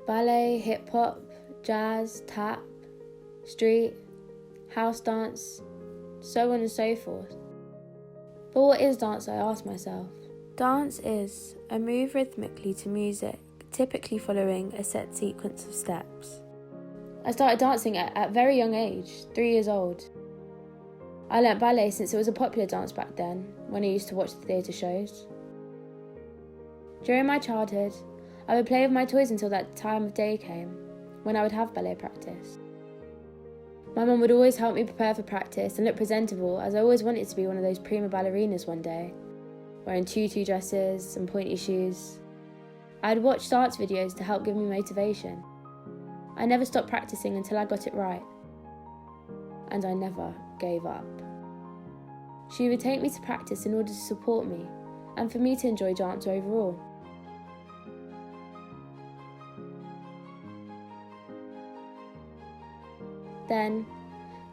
ballet, hip-hop, jazz, tap, street, house dance, so on and so forth. But what is dance, I ask myself? Dance is a move rhythmically to music, typically following a set sequence of steps. I started dancing at a very young age, 3 years old. I learnt ballet since it was a popular dance back then, when I used to watch the theatre shows. During my childhood, I would play with my toys until that time of day came, when I would have ballet practice. My mum would always help me prepare for practice and look presentable, as I always wanted to be one of those prima ballerinas one day, wearing tutu dresses and pointy shoes. I'd watch dance videos to help give me motivation. I never stopped practicing until I got it right. And I never gave up. She would take me to practice in order to support me, and for me to enjoy dance overall. Then,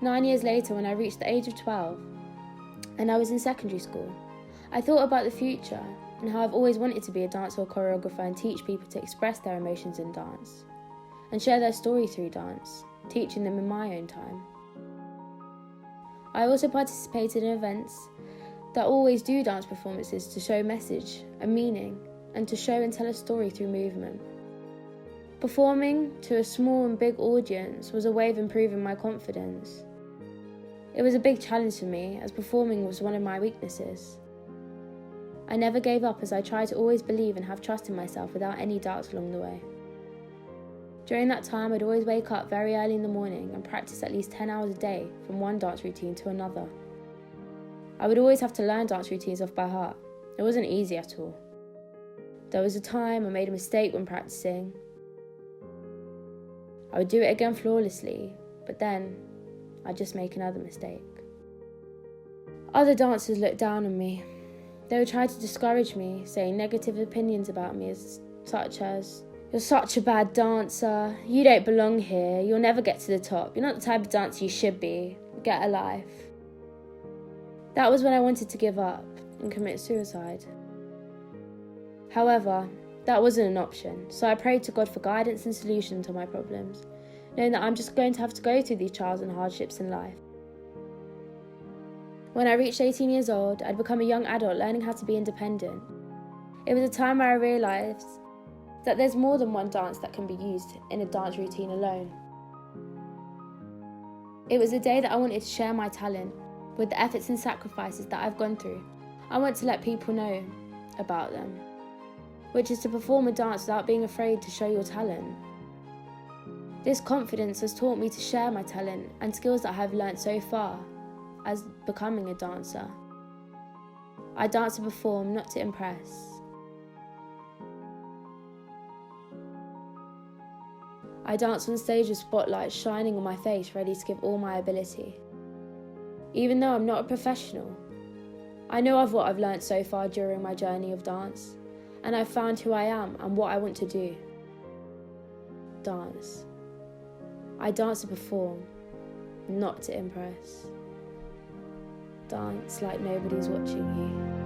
9 years later, when I reached the age of 12, and I was in secondary school, I thought about the future and how I've always wanted to be a dancer or choreographer and teach people to express their emotions in dance, and share their story through dance, teaching them in my own time. I also participated in events that always do dance performances to show message and meaning, and to show and tell a story through movement. Performing to a small and big audience was a way of improving my confidence. It was a big challenge for me, as performing was one of my weaknesses. I never gave up, as I tried to always believe and have trust in myself without any doubts along the way. During that time, I'd always wake up very early in the morning and practice at least 10 hours a day from one dance routine to another. I would always have to learn dance routines off by heart. It wasn't easy at all. There was a time I made a mistake when practicing. I would do it again flawlessly, but then I'd just make another mistake. Other dancers looked down on me. They would try to discourage me, saying negative opinions about me such as, "You're such a bad dancer, you don't belong here, you'll never get to the top, you're not the type of dancer you should be, get a life." That was when I wanted to give up and commit suicide. However, that wasn't an option, so I prayed to God for guidance and solution to my problems, knowing that I'm just going to have to go through these trials and hardships in life. When I reached 18 years old, I'd become a young adult learning how to be independent. It was a time where I realised that there's more than one dance that can be used in a dance routine alone. It was a day that I wanted to share my talent with the efforts and sacrifices that I've gone through. I want to let people know about them, which is to perform a dance without being afraid to show your talent. This confidence has taught me to share my talent and skills that I have learnt so far as becoming a dancer. I dance to perform, not to impress. I dance on stage with spotlights shining on my face, ready to give all my ability. Even though I'm not a professional, I know of what I've learnt so far during my journey of dance, and I've found who I am and what I want to do. Dance. I dance to perform, not to impress. Dance like nobody's watching you.